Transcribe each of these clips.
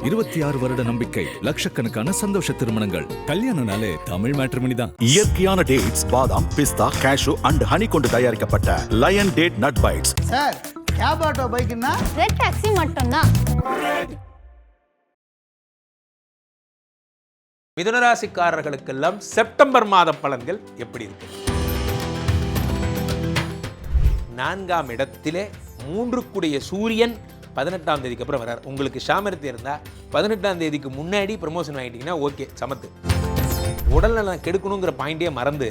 26 வருட நம்பிக்கை, லட்சக்கணக்கான சந்தோஷ திருமணங்கள். கல்யாணம்னாலே தமிழ் மேட்ரிமோனி தான். இயற்கையான டேட்ஸ், பாதாம், பிஸ்தா, கேஷு அண்ட் ஹனி கொண்டு தயாரிக்கப்பட்ட Lion date nut bites. Sir, cab auto பைக்னா ரெட் டாக்ஸி மட்டும்தான். மிதுனராசிக்காரர்களுக்கெல்லாம் செப்டம்பர் மாத பலன்கள் எப்படி இருக்கு? 4ஆம் இடத்திலே 3 சூரியன் 18ஆம் தேதிக்கு அப்புறம் வரார். உங்களுக்கு சாமர்த்தியம் இருந்தால் 18ஆம் தேதிக்கு முன்னாடி ப்ரமோஷன் வாங்கிட்டீங்கன்னா ஓகே, சமத்து. உடல்நலம் கெடுக்கணுங்கிற பாயிண்டே மறந்து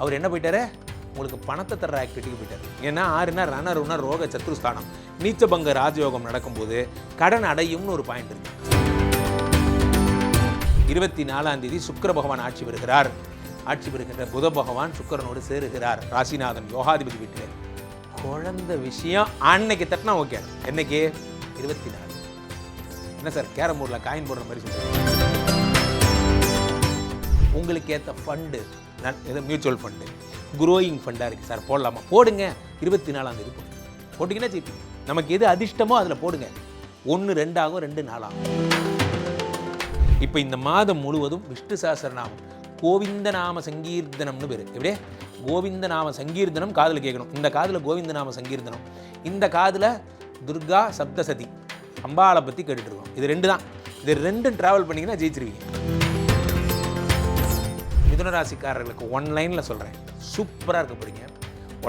அவர் என்ன போயிட்டாரு, உங்களுக்கு பணத்தை தர்ற ஆக்டிவிட்டிக்கு போயிட்டார். ஏன்னா 6னா ரணருன்னா ரோக சத்ருஸ்தானம், நீச்சபங்க ராஜயோகம் நடக்கும்போது கடன் அடையும்னு ஒரு பாயிண்ட் இருக்கு. 24ஆம் தேதி சுக்கிர பகவான் ஆட்சி வருகிறார். ஆட்சி பெறுகின்ற புத பகவான் சுக்கிரனோடு சேருகிறார். ராசிநாதன் யோகாதிபதி வீட்டில் குழந்தை விஷயம் அன்னைக்கு தட்டினா ஓகே. என்னைக்கு? 24. என்ன சார் கேரம் போர்டில் காயின் போடுற மாதிரி சொல்லுங்கள். உங்களுக்கு ஏற்ற ஃபண்டு ஏதோ மியூச்சுவல் ஃபண்டு, குரோயிங் ஃபண்டாக இருக்குது சார், போடலாமா? போடுங்க. 24ஆம் தேதி போட்டிங்கன்னா ஜெயிப்பீங்க. நமக்கு எது அதிர்ஷ்டமோ அதில் போடுங்க. 1 2 ஆகும், 2 4 ஆகும். இப்போ இந்த மாதம் முழுவதும் விஷ்ணு சஹஸ்ரநாமம் கோவிந்த நாம சங்கீர்த்தனம்னு பேர். எப்படியே கோவிந்த நாம சங்கீர்த்தனம் காதில் கேட்கணும். இந்த காதில் கோவிந்த நாம சங்கீர்த்தனம், இந்த காதில் துர்கா சப்தசதி அம்பாளை பற்றி கேட்டுட்டு இருக்கோம். இது 2 தான். இது 2 ட்ராவல் பண்ணிங்கன்னா ஜெயிச்சிருவீங்க. மிதுனராசிக்காரர்களுக்கு 1 லைனில் சொல்கிறேன், சூப்பராக இருக்க போகிறீங்க.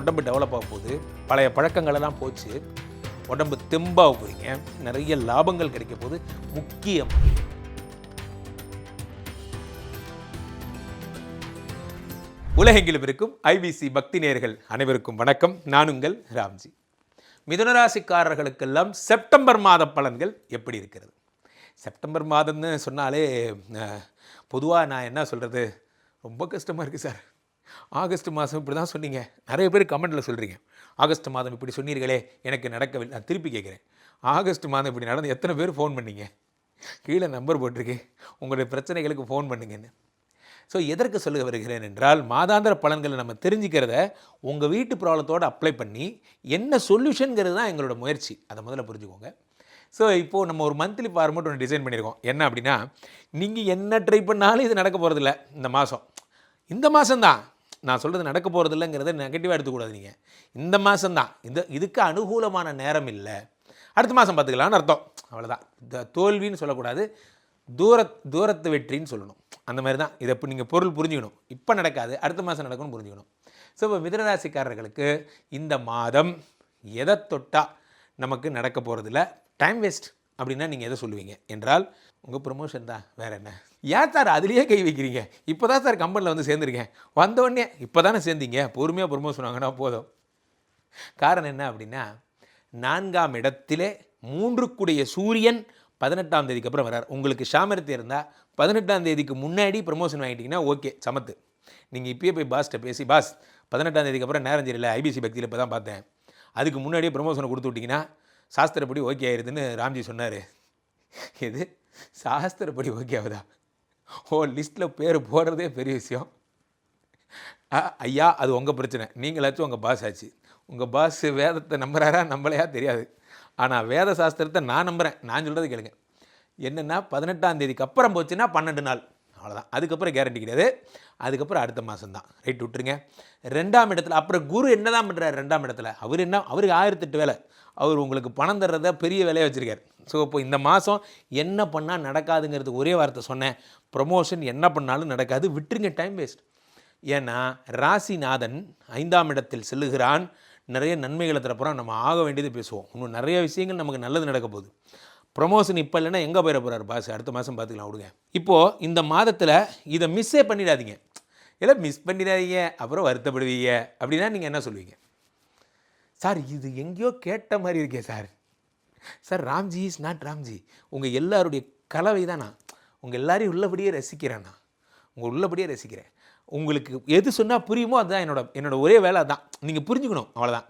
உடம்பு டெவலப் ஆக போகுது. பழைய பழக்கங்களெல்லாம் போச்சு. உடம்பு தெம்பாக போகிறீங்க. நிறைய லாபங்கள் கிடைக்க போகுது. முக்கியம் உலகெங்கிலும் இருக்கும் ஐபிசி பக்தி நேயர்கள் அனைவருக்கும் வணக்கம். நான் உங்கள் ராம்ஜி. மிதுனராசிக்காரர்களுக்கெல்லாம் செப்டம்பர் மாத பலன்கள் எப்படி இருக்கிறது? செப்டம்பர் மாதம்னு சொன்னாலே பொதுவாக நான் என்ன சொல்கிறது, ரொம்ப கஷ்டமாக இருக்குது சார். ஆகஸ்ட் மாதம் இப்படி தான் சொன்னீங்க. நிறைய பேர் கமெண்ட்டில் சொல்கிறீங்க, ஆகஸ்ட் மாதம் இப்படி சொன்னீர்களே எனக்கு நடக்கவில்லை. நான் திருப்பி கேட்குறேன், ஆகஸ்ட் மாதம் இப்படி நடந்து எத்தனை பேர் ஃபோன் பண்ணீங்க? கீழே நம்பர் போட்டிருக்கேன், உங்களுடைய பிரச்சனைகளுக்கு ஃபோன் பண்ணுங்கன்னு. ஸோ எதற்கு சொல்ல வருகிறேன் என்றால், மாதாந்திர பலன்களை நம்ம தெரிஞ்சுக்கிறத உங்கள் வீட்டு ப்ராப்ளத்தோடு அப்ளை பண்ணி என்ன சொல்யூஷனுங்கிறது தான் எங்களோட முயற்சி. அதை முதல்ல புரிஞ்சுக்கோங்க. ஸோ இப்போது நம்ம ஒரு மந்த்லி ஃபார்மேட் ஒன்று டிசைன் பண்ணியிருக்கோம். என்ன அப்படின்னா, நீங்கள் என்ன ட்ரை பண்ணாலும் இது நடக்க போகிறதில்ல. இந்த மாதம்தான் நான் சொல்கிறது நடக்க போகிறதில்லைங்கிறத நெகட்டிவாக எடுத்துக்கூடாது. நீங்கள் இந்த மாதம்தான், இதுக்கு அனுகூலமான நேரம் இல்லை, அடுத்த மாதம் பார்த்துக்கலான்னு அர்த்தம். அவ்வளோதான். இந்த தோல்வின்னு சொல்லக்கூடாது, தூரத்து வெற்றின்னு சொல்லணும். அந்த மாதிரி தான். இதை இப்போ நீங்கள் பொருள் புரிஞ்சுக்கணும். இப்போ நடக்காது, அடுத்த மாதம் நடக்கும்னு புரிஞ்சுக்கணும். ஸோ இப்போ மிதுனராசிக்காரர்களுக்கு இந்த மாதம் எதை தொட்டால் நமக்கு நடக்க போகிறதில்ல, டைம் வேஸ்ட் அப்படின்னா நீங்கள் எதை சொல்லுவீங்க என்றால், உங்கள் ப்ரொமோஷன் தான். வேறு என்ன? ஏன் சார் அதுலேயே கை வைக்கிறீங்க? இப்போ தான் சார் கம்பெனியில் வந்து சேர்ந்துருக்கேன், வந்தோடனே இப்போ தானே சேர்ந்தீங்க, பொறுமையாக ப்ரொமோஷன் வாங்கினா போதும். காரணம் என்ன அப்படின்னா, 4ஆம் இடத்திலே 3 சூரியன் 18ஆம் தேதிக்கு அப்புறம் வரார். உங்களுக்கு சாமர்த்தியம் இருந்தால் 18ஆம் தேதிக்கு முன்னாடி ப்ரமோஷன் வாங்கிட்டீங்கன்னா ஓகே, சமத்து. நீங்கள் இப்பயே போய் பாஸ்ட்டை பேசி, பாஸ் 18ஆம் தேதிக்கு அப்புறம் நேரம் சரியில்லை, ஐபிசி பக்தியில் இப்போ தான் பார்த்தேன், அதுக்கு முன்னாடியே ப்ரமோஷனை கொடுத்து விட்டிங்கன்னா சாஸ்திரப்படி ஓகே ஆயிடுதுன்னு ராம்ஜி சொன்னார். எது சாஸ்திரப்படி ஓகே ஆகுதா? லிஸ்ட்டில் பேர் போடுறதே பெரிய விஷயம். ஐயா, அது உங்கள் பிரச்சனை. நீங்களாச்சும் உங்கள் பாஸ் ஆச்சு. உங்கள் பாஸ் வேதத்தை நம்புறாரா நம்பலையா தெரியாது, ஆனால் வேத சாஸ்திரத்தை நான் நம்புகிறேன். நான் சொல்கிறது கேளுங்க. என்னென்னா 18ஆம் தேதிக்கு அப்புறம் போச்சுன்னா 12 நாள், அவ்வளோதான். அதுக்கப்புறம் கேரண்டி கிடையாது. அதுக்கப்புறம் அடுத்த மாதம் தான். ரைட், விட்டுருங்க. 2ஆம் இடத்துல அப்புறம் குரு என்ன தான் பண்ணுறாரு? 2ஆம் இடத்துல அவருக்கு 1008 வேலை. அவர் உங்களுக்கு பணம் தர்றத பெரிய வேலையாக வச்சுருக்கார். ஸோ இப்போ இந்த மாதம் என்ன பண்ணால் நடக்காதுங்கிறதுக்கு ஒரே வார்த்தை சொன்னேன், ப்ரொமோஷன் என்ன பண்ணாலும் நடக்காது, விட்டுருங்க, டைம் வேஸ்ட். ஏன்னா ராசிநாதன் 5ஆம் இடத்தில் செல்லுகிறான். நிறைய நன்மைகளை தரப்போகிறோம். நம்ம ஆக வேண்டியது பேசுவோம். இன்னும் நிறைய விஷயங்கள் நமக்கு நல்லது நடக்க போகுது. ப்ரொமோஷன் இப்போ இல்லைன்னா எங்கே போயிட போகிறார் பாஸ்? அடுத்த மாதம் பார்த்துக்கலாம், விடுங்க. இப்போது இந்த மாதத்தில் இதை மிஸ்ஸே பண்ணிடாதீங்க. இல்லை மிஸ் பண்ணிடாதீங்க, அப்புறம் வருத்தப்படுவீங்க. அப்படின்னா நீங்கள் என்ன சொல்லுவீங்க? சார் இது எங்கேயோ கேட்ட மாதிரி இருக்கே sir. Sir Ramji is not Ramji. உங்கள் எல்லாருடைய கலவை தான். நான் உங்கள் எல்லாரையும் உள்ளபடியே ரசிக்கிறேன். நான் உங்கள் உள்ளபடியே ரசிக்கிறேன். உங்களுக்கு எது சொன்னால் புரியுமோ அதுதான் என்னோட ஒரே வேலை. தான் நீங்கள் புரிஞ்சுக்கணும், அவ்வளோதான்.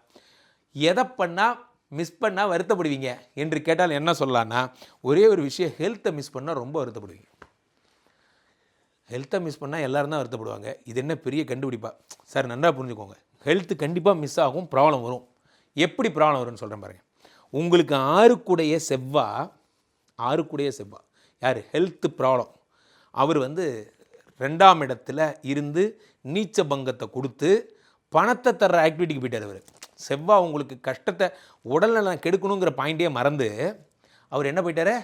எதை பண்ணால் மிஸ் பண்ணால் வருத்தப்படுவீங்க என்று கேட்டால் என்ன சொல்லலான்னா, ஒரே ஒரு விஷயம், ஹெல்த்தை மிஸ் பண்ணால் ரொம்ப வருத்தப்படுவீங்க. ஹெல்த்தை மிஸ் பண்ணால் எல்லோரும் தான் வருத்தப்படுவாங்க. இது என்ன பெரிய கண்டுபிடிப்பா? சார் நல்லா புரிஞ்சுக்கோங்க, ஹெல்த்து கண்டிப்பாக மிஸ் ஆகும், ப்ராப்ளம் வரும். எப்படி ப்ராப்ளம் வரும்னு சொல்கிறேன் பாருங்கள். உங்களுக்கு 6 செவ்வாய் 6 செவ்வாய். யார்? Health problem. அவர் வந்து 2ஆம் இடத்துல இருந்து நீச்ச பங்கத்தை கொடுத்து பணத்தை தர்ற ஆக்டிவிட்டிக்கு போயிட்டார். அவர் செவ்வாய் உங்களுக்கு கஷ்டத்தை உடல்நலம் கெடுக்கணுங்கிற பாயிண்டே மறந்து அவர் என்ன போயிட்டார்?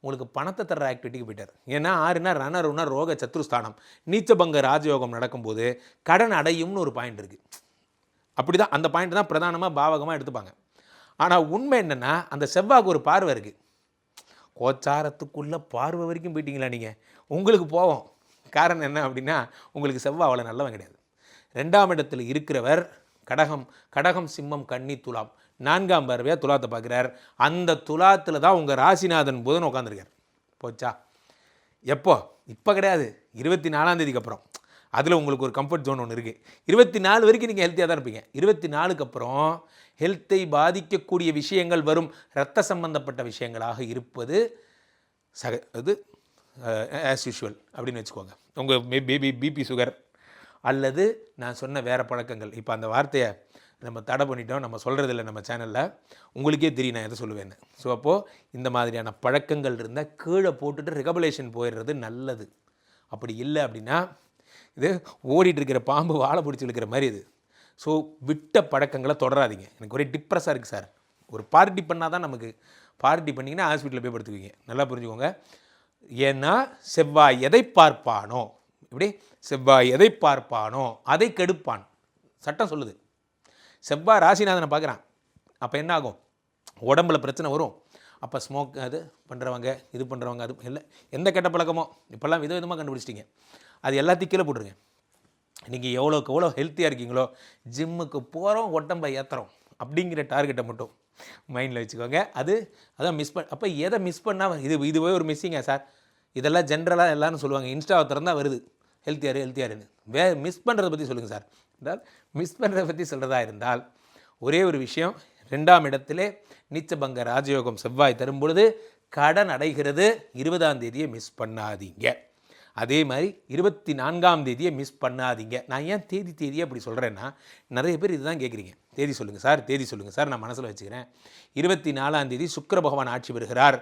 உங்களுக்கு பணத்தை தர்ற ஆக்டிவிட்டிக்கு போயிட்டார். ஏன்னா 6னா ரணருன்னா ரோக சத்ருஸ்தானம். நீச்சபங்க ராஜயோகம் நடக்கும்போது கடன் அடையும்னு ஒரு பாயிண்ட் இருக்குது. அப்படி தான் அந்த பாயிண்ட் தான் பிரதானமாக பாவகமாக எடுத்துப்பாங்க. ஆனால் உண்மை என்னென்னா அந்த செவ்வாய்க்கு ஒரு பார்வை இருக்குது. கோச்சாரத்துக்குள்ளே பார்வை வரைக்கும் போயிட்டீங்களா நீங்கள்? உங்களுக்கு போவோம். காரணம் என்ன அப்படின்னா உங்களுக்கு செவ்வாய் அவ்வளோ நல்லவன் கிடையாது. 2ஆம் இடத்தில் இருக்கிறவர் கடகம் சிம்மம் கன்னி துலாம் 4ஆம் பார்வையாக துலாத்தை பார்க்குறார். அந்த துலாத்தில் தான் உங்கள் ராசிநாதன் புதன் உட்காந்துருக்கார். போச்சா? எப்போ? இப்போ கிடையாது, 24ஆம் தேதிக்கு அப்புறம். அதில் உங்களுக்கு ஒரு கம்ஃபர்ட் ஜோன் ஒன்று இருக்குது. 24 வரைக்கும் நீங்கள் ஹெல்த்தியாக தான் இருப்பீங்க. 24க்கு அப்புறம் ஹெல்த்தை பாதிக்கக்கூடிய விஷயங்கள் வரும். இரத்த சம்பந்தப்பட்ட விஷயங்களாக இருப்பது அது ஆஸ் யூஷுவல் அப்படின்னு வச்சுக்கோங்க. உங்கள் பிபி சுகர் அல்லது நான் சொன்ன வேறு பழக்கங்கள். இப்போ அந்த வார்த்தையை நம்ம தடை பண்ணிட்டோம், நம்ம சொல்கிறதில்ல நம்ம சேனலில். உங்களுக்கே தெரியும் நான் எதை சொல்லுவேன்னு. ஸோ அப்போது இந்த மாதிரியான பழக்கங்கள் இருந்தால் கீழே போட்டுட்டு ரெகபுலேஷன் போயிடுறது நல்லது. அப்படி இல்லை அப்படின்னா இது ஓடிட்டுருக்கிற பாம்பு வாழை பிடிச்சி இழுக்கிற மாதிரி இது. ஸோ விட்ட பழக்கங்களை தொடராதீங்க. எனக்கு ஒரே டிப்ரெஸ்ஸாக இருக்குது சார். ஒரு பார்ட்டி பண்ணால் தான் நமக்கு, பார்ட்டி பண்ணிங்கன்னா ஹாஸ்பிட்டலில் போய் படுத்துக்குவீங்க. நல்லா புரிஞ்சுக்கோங்க. ஏன்னா செவ்வாய் எதை பார்ப்பானோ, இப்படி செவ்வாய் எதை பார்ப்பானோ அதை கெடுப்பான். சட்டம் சொல்லுது. செவ்வாய் ராசிநாதனை பார்க்குறான். அப்போ என்ன ஆகும்? உடம்புல பிரச்சனை வரும். அப்போ ஸ்மோக் அது பண்ணுறவங்க, இது பண்ணுறவங்க, அது இல்லை எந்த கெட்ட பழக்கமோ இப்போல்லாம் விதவிதமாக கண்டுபிடிச்சிட்டிங்க. அது எல்லாத்தையும் கீழே போட்டுருங்க. நீங்கள் எவ்வளோக்கு எவ்வளோ ஹெல்த்தியாக இருக்கீங்களோ, ஜிம்முக்கு போகிறோம், உடம்பை ஏற்றுறோம் அப்படிங்கிற டார்கெட்டை மட்டும் மைண்டில் வச்சுக்கோங்க. அதான் மிஸ் அப்போ எதை மிஸ் பண்ணால் இதுவே ஒரு மிஸ்ஸிங்கா சார்? இதெல்லாம் ஜென்ரலாக எல்லாரும் சொல்லுவாங்க. இன்ஸ்டாவை திறந்தால் வருது ஹெல்த்தியாருன்னு. மிஸ் பண்ணுறதை பற்றி சொல்லுங்கள் சார் என்றால், மிஸ் பண்ணுறதை பற்றி சொல்கிறதா இருந்தால் ஒரே ஒரு விஷயம். 2ஆம் இடத்திலே நீச்சபங்க ராஜயோகம் செவ்வாய் தரும் பொழுது கடன் அடைகிறது. 20ஆம் தேதியை மிஸ் பண்ணாதீங்க. அதே மாதிரி 24ஆம் தேதியை மிஸ் பண்ணாதீங்க. நான் ஏன் தேதியை அப்படி சொல்கிறேன்னா, நிறைய பேர் இதுதான் கேட்குறீங்க. தேதி சொல்லுங்கள் சார், நான் மனசில் வச்சுக்கிறேன். 24ஆம் தேதி சுக்கிர பகவான் ஆட்சி பெறுகிறார்.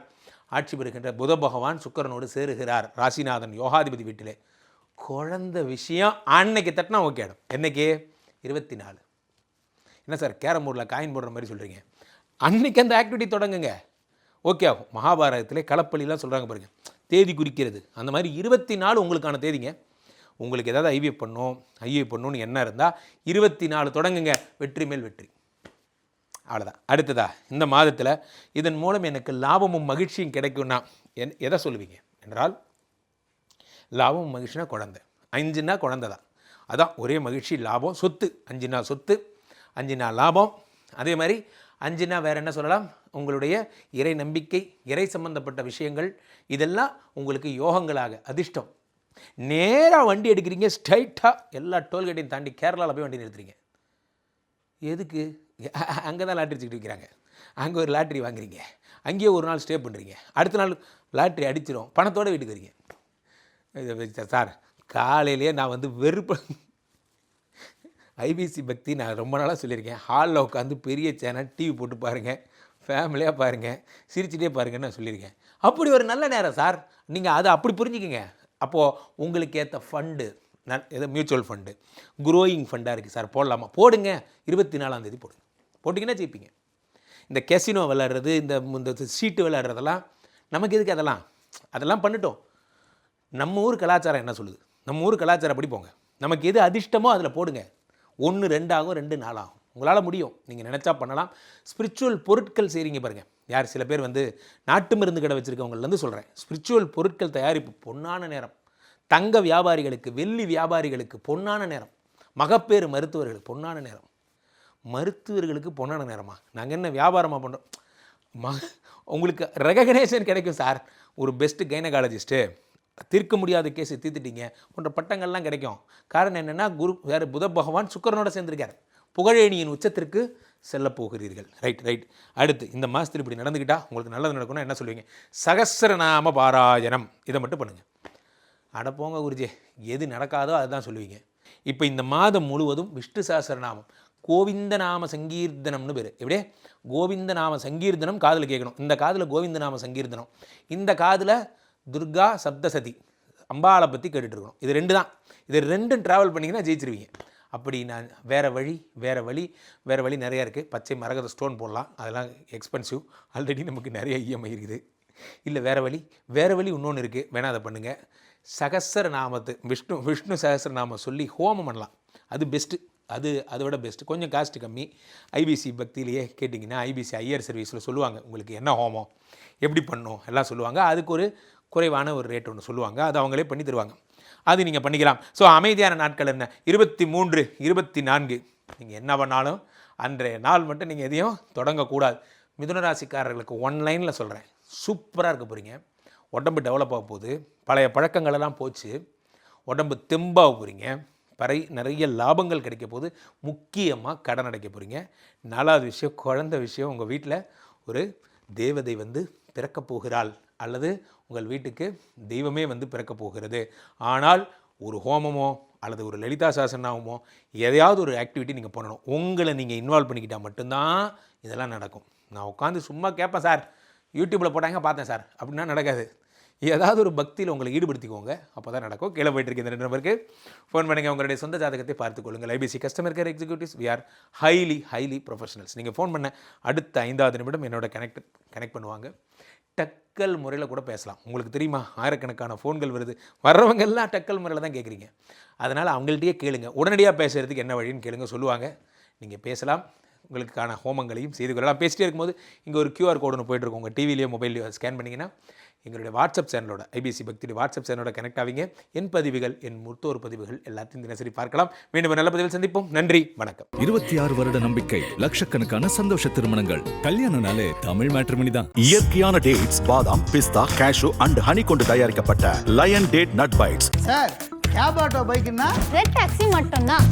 ஆட்சி பெறுகின்ற புத பகவான் சுக்கிரனோடு சேருகிறார். ராசிநாதன் யோகாதிபதி வீட்டிலே. குழந்தை விஷயம் அன்னைக்கு தட்டினா ஓகே ஆகிடும். என்னைக்கு? 24. என்ன சார் கேரம் போர்டில் காயின் போடுற மாதிரி சொல்கிறீங்க? அன்னைக்கு அந்த ஆக்டிவிட்டி தொடங்குங்க, ஓகே ஆகும். மகாபாரதத்திலே களப்பள்ளிலாம் சொல்கிறாங்க பாருங்கள், தேதி குறிக்கிறது. அந்த மாதிரி 24 உங்களுக்கான தேதிங்க. உங்களுக்கு ஏதாவது ஐவிஎஃப் பண்ணணும்னு என்ன இருந்தால் 24 தொடங்குங்க. வெற்றி மேல் வெற்றி. அவ்வளோதான். அடுத்ததா இந்த மாதத்தில் இதன் மூலம் எனக்கு லாபமும் மகிழ்ச்சியும் கிடைக்கும்னா எதை சொல்லுவீங்க என்றால், லாபம் மகிழ்ச்சினா குழந்தை. 5னா குழந்தை தான். அதான் ஒரே மகிழ்ச்சி, லாபம், சொத்து. 5னா சொத்து, 5னா லாபம். அதே மாதிரி 5னா வேறு என்ன சொல்லலாம்? உங்களுடைய இறை நம்பிக்கை, இறை சம்பந்தப்பட்ட விஷயங்கள், இதெல்லாம் உங்களுக்கு யோகங்களாக அதிர்ஷ்டம். நேராக வண்டி எடுக்கிறீங்க, ஸ்ட்ரைட்டாக எல்லா டோல்கேட்டையும் தாண்டி கேரளாவில் போய் வண்டி நிறுத்துறீங்க. எதுக்கு? அங்கே தான் லாட்ரி வச்சுக்கிட்டு விற்கிறாங்க. அங்கே ஒரு லாட்ரி வாங்குறீங்க, அங்கேயே ஒரு நாள் ஸ்டே பண்ணுறீங்க, அடுத்த நாள் லாட்ரி அடிச்சிடும், பணத்தோடு வீட்டுக்கு வரீங்க. சார் காலையிலேயே நான் வெறுப்பு ஐபிசி பக்தி நான் ரொம்ப நாளாக சொல்லியிருக்கேன். ஹாலில் உட்காந்து பெரிய சேனல் டிவி போட்டு பாருங்கள், ஃபேமிலியாக பாருங்கள், சிரிச்சிட்டே பாருங்கன்னு நான் சொல்லியிருக்கேன். அப்படி ஒரு நல்ல நேரம் சார். நீங்கள் அதை அப்படி புரிஞ்சுக்கிங்க. அப்போது உங்களுக்கு ஏற்ற ஃபண்டு, ஏதோ மியூச்சுவல் ஃபண்டு, குரோயிங் ஃபண்டாக இருக்குது சார், போடலாமா? போடுங்க. 24ஆம் தேதி போடுங்க. போட்டிங்கன்னா ஜெயிப்பீங்க. இந்த கெசினோ விளையாடுறது, இந்த சீட்டு விளையாடுறதெல்லாம் நமக்கு எதுக்கு? அதெல்லாம் பண்ணிட்டோம். நம்ம ஊர் கலாச்சாரம் என்ன சொல்லுது? நம்ம ஊர் கலாச்சாரம் அப்படி போங்க. நமக்கு எது அதிர்ஷ்டமோ அதில் போடுங்க. 1 2 ஆகும், 2 4 ஆகும். உங்களால் முடியும். நீங்கள் நினச்சா பண்ணலாம். ஸ்பிரிச்சுவல் பொருட்கள் செய்கிறீங்க பாருங்கள். யார் சில பேர் நாட்டு மருந்து கடை வச்சுருக்கவங்கலேருந்து சொல்கிறேன். ஸ்பிரிச்சுவல் பொருட்கள் தயாரிப்பு பொன்னான நேரம். தங்க வியாபாரிகளுக்கு, வெள்ளி வியாபாரிகளுக்கு பொன்னான நேரம். மகப்பேறு மருத்துவர்களுக்கு பொன்னான நேரம். மருத்துவர்களுக்கு பொன்னான நேரமா? நாங்கள் என்ன வியாபாரமாக பண்ணுறோம்? உங்களுக்கு ரெகக்னேஷன் கிடைக்கும் சார். ஒரு பெஸ்ட்டு கைனகாலஜிஸ்ட்டு, தீர்க்க முடியாத கேஸை தீர்த்துட்டீங்க போன்ற பட்டங்கள்லாம் கிடைக்கும். காரணம் என்னென்னா, புத பகவான் சுக்கிரனோட சேர்ந்துருக்கார். புகழேணியின் உச்சத்திற்கு செல்ல போகிறீர்கள். ரைட். அடுத்து இந்த மாதத்தில் இப்படி நடந்துக்கிட்டால் உங்களுக்கு நல்லது நடக்கணும்னா என்ன சொல்லுவீங்க? சகஸ்ரநாம பாராயணம். இதை மட்டும் பண்ணுங்கள். அடப்போங்க குருஜி, எது நடக்காதோ அதுதான் சொல்லுவீங்க. இப்போ இந்த மாதம் முழுவதும் விஷ்ணு சஹஸ்ரநாமம் கோவிந்த நாம சங்கீர்த்தனம்னு பேர். எப்படியே கோவிந்த நாம சங்கீர்த்தனம் காதில் கேட்கணும். இந்த காதில் கோவிந்த நாம சங்கீர்த்தனம், இந்த காதில் துர்கா சப்தசதி அம்பாளை பற்றி கேட்டுட்ருக்கணும். இது ரெண்டு தான். இது ரெண்டும் ட்ராவல் பண்ணிங்கன்னா ஜெயிச்சிருவீங்க. அப்படி நான் வேறு வழி நிறையா இருக்குது. பச்சை மரகத ஸ்டோன் போடலாம், அதெல்லாம் எக்ஸ்பென்சிவ். ஆல்ரெடி நமக்கு நிறைய இஎம்ஐ இருக்குது. இல்லை வேறு வழி இன்னொன்று இருக்குது, வேணால் அதை பண்ணுங்கள். சகஸ்ரநாமத்து விஷ்ணு சகஸ்ரநாமம் சொல்லி ஹோமம் பண்ணலாம். அது பெஸ்ட்டு. அதை விட பெஸ்ட்டு. கொஞ்சம் காஸ்ட்டு கம்மி. ஐபிசி பக்தியிலேயே கேட்டிங்கன்னா ஐபிசி ஐயர் சர்வீஸில் சொல்லுவாங்க உங்களுக்கு என்ன ஹோமம் எப்படி பண்ணணும் எல்லாம் சொல்லுவாங்க. அதுக்கு ஒரு குறைவான ஒரு ரேட் ஒன்று சொல்லுவாங்க, அது அவங்களே பண்ணி தருவாங்க. அது நீங்கள் பண்ணிக்கலாம். ஸோ அமைதியான நாட்கள் என்ன 23, 24 நீங்கள் என்ன பண்ணாலும் அன்றைய நாள் மட்டும் நீங்கள் எதையும் தொடங்கக்கூடாது. மிதுன ராசிக்காரர்களுக்கு ஒன் லைனில் சொல்கிறேன், சூப்பராக இருக்க போகிறீங்க. உடம்பு டெவலப் ஆக போகுது, பழைய பழக்கங்களெல்லாம் போச்சு, உடம்பு தெம்பாக போகிறீங்க, நிறைய லாபங்கள் கிடைக்க போகுது. முக்கியமாக கடன் அடைக்க போகிறீங்க. 4வது விஷயம், குழந்தை விஷயம். உங்கள் வீட்டில் ஒரு தேவதை வந்து பிறக்க போகிறாள், அல்லது உங்கள் வீட்டுக்கு தெய்வமே வந்து பிறக்க போகிறது. ஆனால் ஒரு ஹோமமோ அல்லது ஒரு லலிதா சாசனாமோ எதையாவது ஒரு ஆக்டிவிட்டி நீங்கள் பண்ணணும். உங்களை நீங்கள் இன்வால்வ் பண்ணிக்கிட்டால் மட்டும்தான் இதெல்லாம் நடக்கும். நான் உட்காந்து சும்மா கேட்பேன் சார், யூடியூப்பில் போட்டாங்க பார்த்தேன் சார் அப்படின்னா நடக்காது. ஏதாவது ஒரு பக்தியில் உங்களை ஈடுபடுத்திக்கோங்க, அப்போ தான் நடக்கும். கீழே போயிட்டு இந்த 2 நம்பருக்கு ஃபோன் பண்ணுங்கள். உங்களுடைய சொந்த ஜாதகத்தை பார்த்துக்கொள்ளுங்கள். IBC customer care executives, we are highly professionals. நீங்கள் ஃபோன் பண்ண அடுத்த 5வது நிமிடம் என்னோட கனெக்ட் பண்ணுவாங்க. டக்கல் முறையில் கூட பேசலாம். உங்களுக்கு தெரியுமா, ஆயிரக்கணக்கான ஃபோன்கள் வருது, வர்றவங்க எல்லாம் டக்கல் முறையில் தான் கேட்குறீங்க. அதனால் அவங்கள்ட்டயே கேளுங்க, உடனடியாக பேசுகிறதுக்கு என்ன வழின்னு கேளுங்க, சொல்லுவாங்க. நீங்கள் பேசலாம், உங்களுக்கான ஹோமங்களையும் செய்து கொள்ளலாம். பேசிட்டே இருக்கும்போது இங்கே ஒரு QR கோடு ஒன்று போய்ட்டுருக்கோம். உங்கள் டிவிலேயோ மொபைல்லையோ ஸ்கேன் பண்ணிங்கன்னா எங்களுடைய வாட்ஸ்அப் சேனலோட, ஐபிசி பக்தியுடைய வாட்ஸ்அப் சேனலோட கனெக்ட் ஆவீங்க. என் பதிவுகள், என் முத்தோர் பதிவுகள் எல்லாத்தையும் தினசரி பார்க்கலாம். மீண்டும் நல்ல பதிவில் சந்திப்போம். நன்றி, வணக்கம். 26 வருட நம்பிக்கை, லட்சக்கணக்கான சந்தோஷ திருமணங்கள். கல்யாணம்னாலே தமிழ் மேட்ரிமனி தான். இயற்கையான டேட்ஸ், பாதாம், பிஸ்தா, கேஷு அண்ட் ஹனி கொண்டு தயாரிக்கப்பட்ட Lion date nut bites. Sir cab auto பைக்குன்னா ரெட் டாக்ஸி மட்டும்தான்.